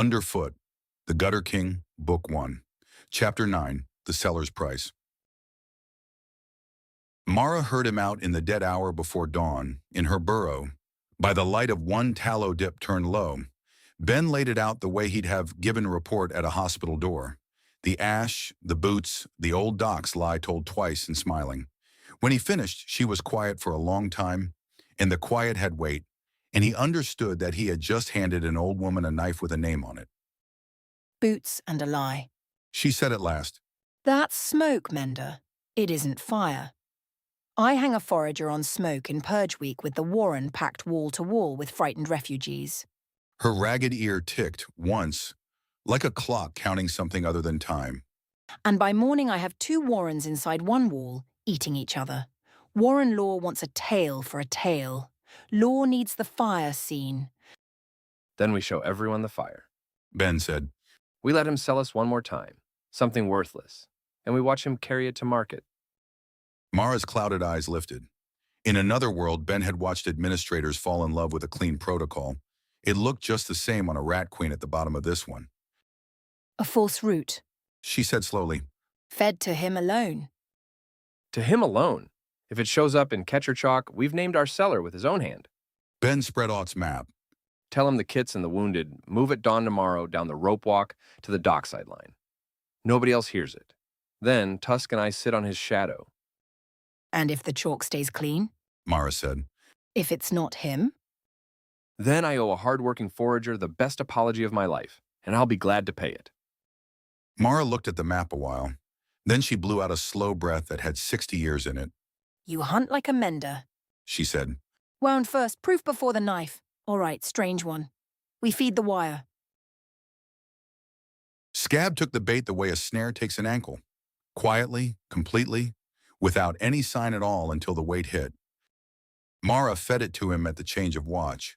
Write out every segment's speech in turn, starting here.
Underfoot, The Gutter King, Book 1. Chapter 9, The Seller's Price. Mara heard him out in the dead hour before dawn, in her burrow. By the light of one tallow dip turned low, Ben laid it out the way he'd have given a report at a hospital door. The ash, the boots, the old doc's lie told twice and smiling. When he finished, she was quiet for a long time, and the quiet had weight, and he understood that he had just handed an old woman a knife with a name on it. Boots and a lie. She said at last. That's smoke, Mender. It isn't fire. I hang a forager on smoke in Purge Week with the warren packed wall to wall with frightened refugees. Her ragged ear ticked once, like a clock counting something other than time. And by morning I have 2 warrens inside one wall, eating each other. Warren Law wants a tale for a tale. Law needs the fire scene. Then we show everyone the fire. Ben said. We let him sell us one more time, something worthless, and we watch him carry it to market. Mara's clouded eyes lifted. In another world, Ben had watched administrators fall in love with a clean protocol. It looked just the same on a rat queen at the bottom of this one. A false route. She said slowly. Fed to him alone. To him alone. If it shows up in Catcher Chalk, we've named our seller with his own hand. Ben spread Ott's map. Tell him the kits and the wounded move at dawn tomorrow down the rope walk to the dockside line. Nobody else hears it. Then Tusk and I sit on his shadow. And if the chalk stays clean? Mara said. If it's not him? Then I owe a hard-working forager the best apology of my life, and I'll be glad to pay it. Mara looked at the map a while. Then she blew out a slow breath that had 60 years in it. You hunt like a mender, she said. Wound first, proof before the knife. All right, strange one. We feed the wire. Scab took the bait the way a snare takes an ankle. Quietly, completely, without any sign at all until the weight hit. Mara fed it to him at the change of watch.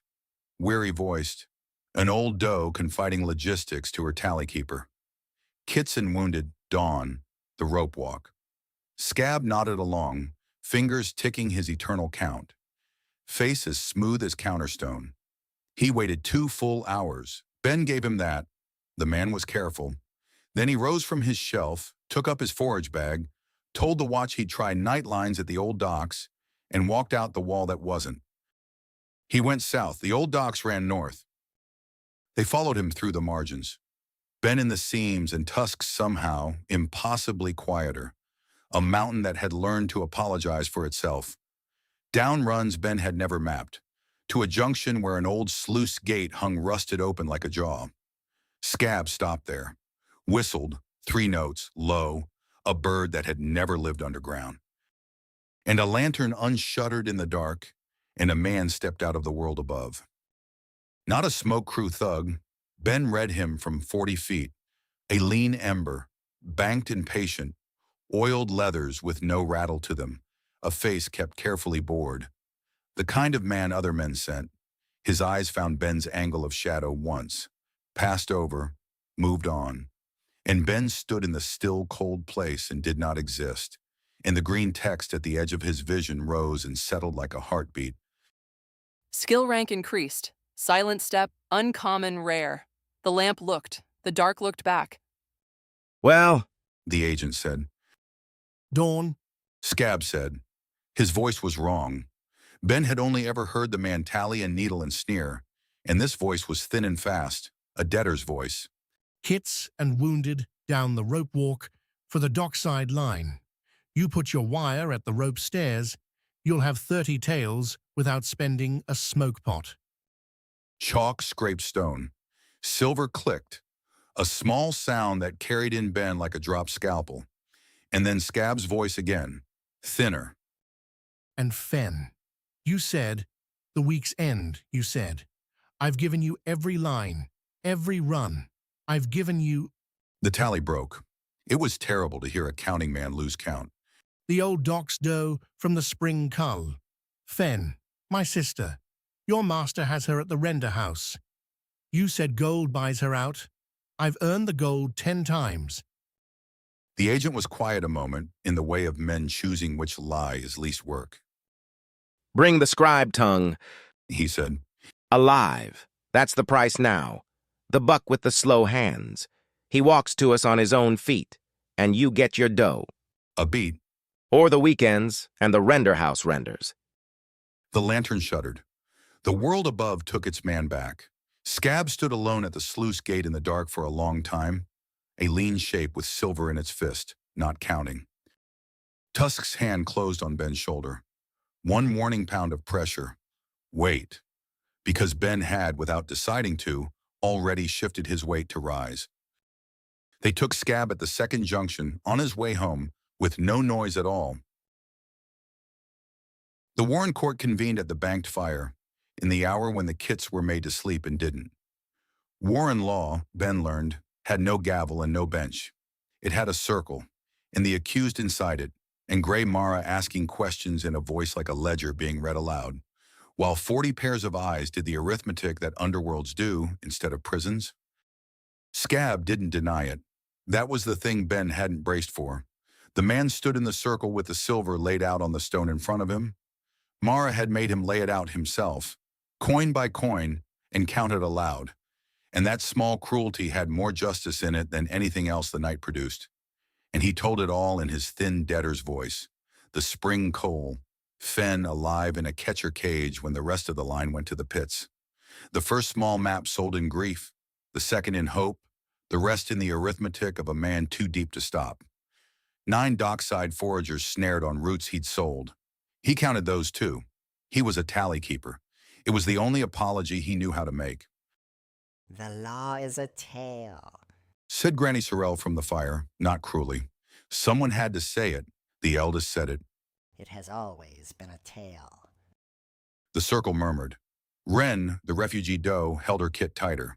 Weary-voiced, an old doe confiding logistics to her tally keeper. Kits and wounded, dawn, the rope walk. Scab nodded along, fingers ticking his eternal count. Face as smooth as counterstone. He waited 2 full hours. Ben gave him that. The man was careful. Then he rose from his shelf, took up his forage bag, told the watch he'd try night lines at the old docks, and walked out the wall that wasn't. He went south. The old docks ran north. They followed him through the margins. Ben in the seams and Tusk somehow, impossibly quieter. A mountain that had learned to apologize for itself. Down runs Ben had never mapped, to a junction where an old sluice gate hung rusted open like a jaw. Scab stopped there, whistled, 3 notes, low, a bird that had never lived underground. And a lantern unshuttered in the dark, and a man stepped out of the world above. Not a smoke crew thug, Ben read him from 40 feet, a lean ember, banked and patient, oiled leathers with no rattle to them, a face kept carefully bored. The kind of man other men sent. His eyes found Ben's angle of shadow once, passed over, moved on. And Ben stood in the still, cold place and did not exist. And the green text at the edge of his vision rose and settled like a heartbeat. Skill rank increased. Silent step, uncommon, rare. The lamp looked. The dark looked back. Well, the agent said. Dawn, Scab said. His voice was wrong. Ben had only ever heard the man tally and needle and sneer, and this voice was thin and fast, a debtor's voice. kits and wounded down the rope walk for the dockside line. You put your wire at the rope stairs, you'll have 30 tails without spending a smoke pot. Chalk scraped stone. Silver clicked, a small sound that carried in Ben like a dropped scalpel. And then Scab's voice again, thinner. And Fen, you said, the week's end, you said. I've given you every line, every run. I've given you... The tally broke. It was terrible to hear a counting man lose count. The old dock's doe from the spring cull. Fen, my sister, your master has her at the render house. You said gold buys her out. I've earned the gold 10 times. The agent was quiet a moment, in the way of men choosing which lie is least work. bring the scribe tongue, He said. alive. That's the price now. The buck with the slow hands. He walks to us on his own feet, and you get your dough. A beat. Or the weekends and the render house renders. The lantern shuddered. The world above took its man back. Scab stood alone at the sluice gate in the dark for a long time, a lean shape with silver in its fist, not counting. Tusk's hand closed on Ben's shoulder. One warning pound of pressure. Wait. Because Ben had, without deciding to, already shifted his weight to rise. They took Scab at the second junction, on his way home, with no noise at all. The Warren court convened at the banked fire, in the hour when the kits were made to sleep and didn't. Warren law, Ben learned, had no gavel and no bench. It had a circle, and the accused inside it, and Gray Mara asking questions in a voice like a ledger being read aloud, while 40 pairs of eyes did the arithmetic that underworlds do instead of prisons. Scab didn't deny it. That was the thing Ben hadn't braced for. The man stood in the circle with the silver laid out on the stone in front of him. Mara had made him lay it out himself, coin by coin, and count it aloud. And that small cruelty had more justice in it than anything else the night produced. And he told it all in his thin debtor's voice. The spring coal, Fen alive in a catcher cage when the rest of the line went to the pits. The first small map sold in grief, the second in hope, the rest in the arithmetic of a man too deep to stop. 9 dockside foragers snared on roots he'd sold. He counted those too. He was a tally keeper. It was the only apology he knew how to make. The law is a tale, Said Granny Sorrel from the fire, not cruelly. Someone had to say it. The eldest said it. it has always been a tale. The circle murmured. Wren, the refugee doe, held her kit tighter.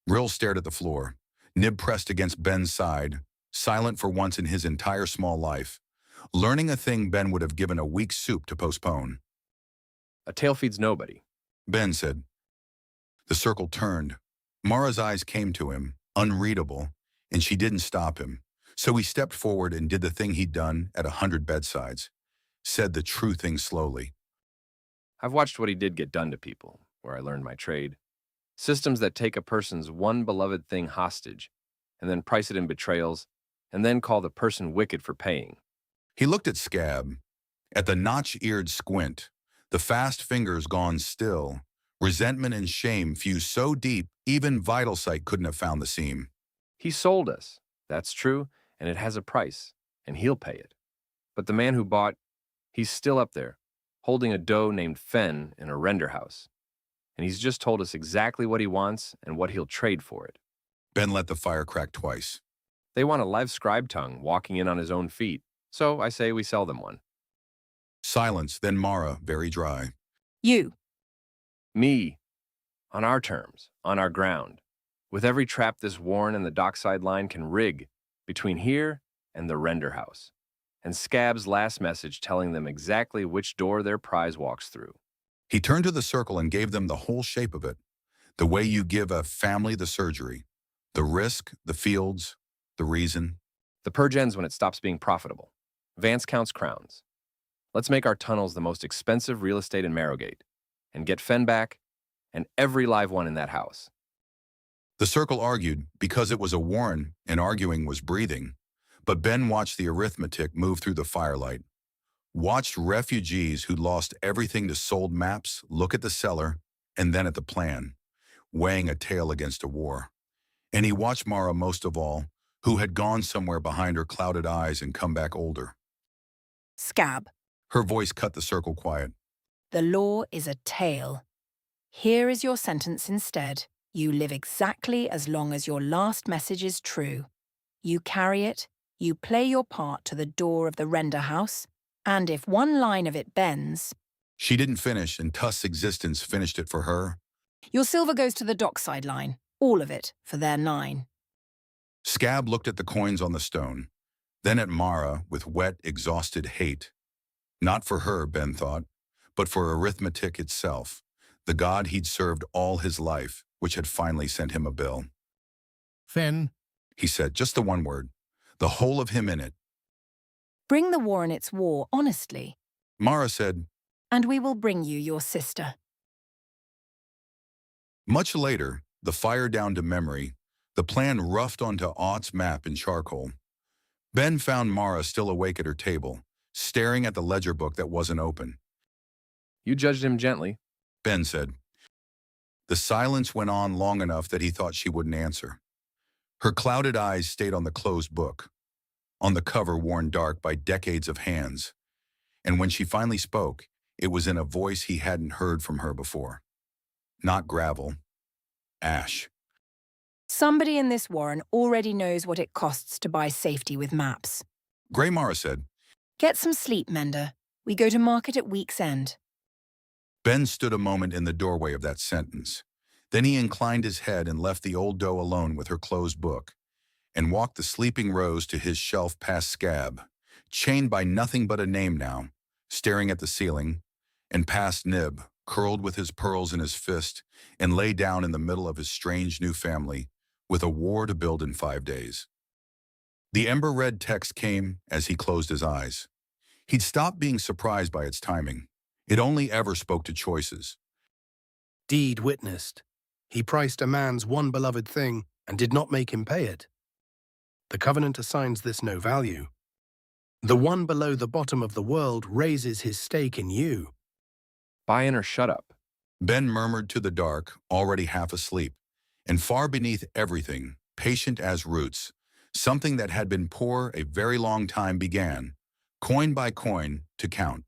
Rill stared at the floor. Nib pressed against Ben's side, silent for once in his entire small life, learning a thing Ben would have given a week's soup to postpone. A tale feeds nobody. Ben said. The circle turned. Mara's eyes came to him, unreadable, and she didn't stop him. So he stepped forward and did the thing he'd done at 100 bedsides, said the true thing slowly. I've watched what he did get done to people, where I learned my trade. Systems that take a person's one beloved thing hostage, and then price it in betrayals, and then call the person wicked for paying. He looked at Scab, at the notch-eared squint, the fast fingers gone still. Resentment and shame fused so deep, even Vital Sight couldn't have found the seam. He sold us. That's true, and it has a price, and he'll pay it. But the man who bought, he's still up there, holding a doe named Fen in a render house. And he's just told us exactly what he wants and what he'll trade for it. Ben let the fire crack twice. They want a live scribe tongue walking in on his own feet, so I say we sell them one. Silence, then Mara, very dry. You. Me. On our terms, on our ground. With every trap this Warren and the dockside line can rig between here and the render house. And Scab's last message telling them exactly which door their prize walks through. He turned to the circle and gave them the whole shape of it, the way you give a family the surgery, the risk, the fields, the reason. The purge ends when it stops being profitable. Vance counts crowns. Let's make our tunnels the most expensive real estate in Marrowgate, and get Fen back, and every live one in that house. The circle argued because it was a Warren and arguing was breathing, but Ben watched the arithmetic move through the firelight, watched refugees who'd lost everything to sold maps look at the seller and then at the plan, weighing a tale against a war. And he watched Mara most of all, who had gone somewhere behind her clouded eyes and come back older. Scab. Her voice cut the circle quiet. The law is a tale. Here is your sentence instead. You live exactly as long as your last message is true. You carry it, you play your part to the door of the render house, and if one line of it bends... She didn't finish, and Tusk's existence finished it for her. Your silver goes to the dockside line, all of it, for their 9. Scab looked at the coins on the stone, then at Mara with wet, exhausted hate. Not for her, Ben thought, but for arithmetic itself, the god he'd served all his life, which had finally sent him a bill. Fen, He said just the one word, the whole of him in it. Bring the war and its war honestly, Mara said. and we will bring you your sister. Much later, the fire down to memory, the plan roughed onto Ott's map in charcoal. Ben found Mara still awake at her table, staring at the ledger book that wasn't open. You judged him gently. Ben said. The silence went on long enough that he thought she wouldn't answer. Her clouded eyes stayed on the closed book, on the cover worn dark by decades of hands. And when she finally spoke, it was in a voice he hadn't heard from her before. Not gravel, ash. Somebody in this warren already knows what it costs to buy safety with maps. Grey Mara said. Get some sleep, Mender. We go to market at week's end. Ben stood a moment in the doorway of that sentence. Then he inclined his head and left the old doe alone with her closed book, and walked the sleeping Rose to his shelf past Scab, chained by nothing but a name now, staring at the ceiling, and past Nib, curled with his pearls in his fist, and lay down in the middle of his strange new family, with a war to build in 5 days. The ember-red text came as he closed his eyes. He'd stopped being surprised by its timing. It only ever spoke to choices. Deed witnessed. He priced a man's one beloved thing and did not make him pay it. The Covenant assigns this no value. The one below the bottom of the world raises his stake in you. Buy in or shut up. Ben murmured to the dark, already half asleep, and far beneath everything, patient as roots, something that had been poor a very long time began, coin by coin, to count.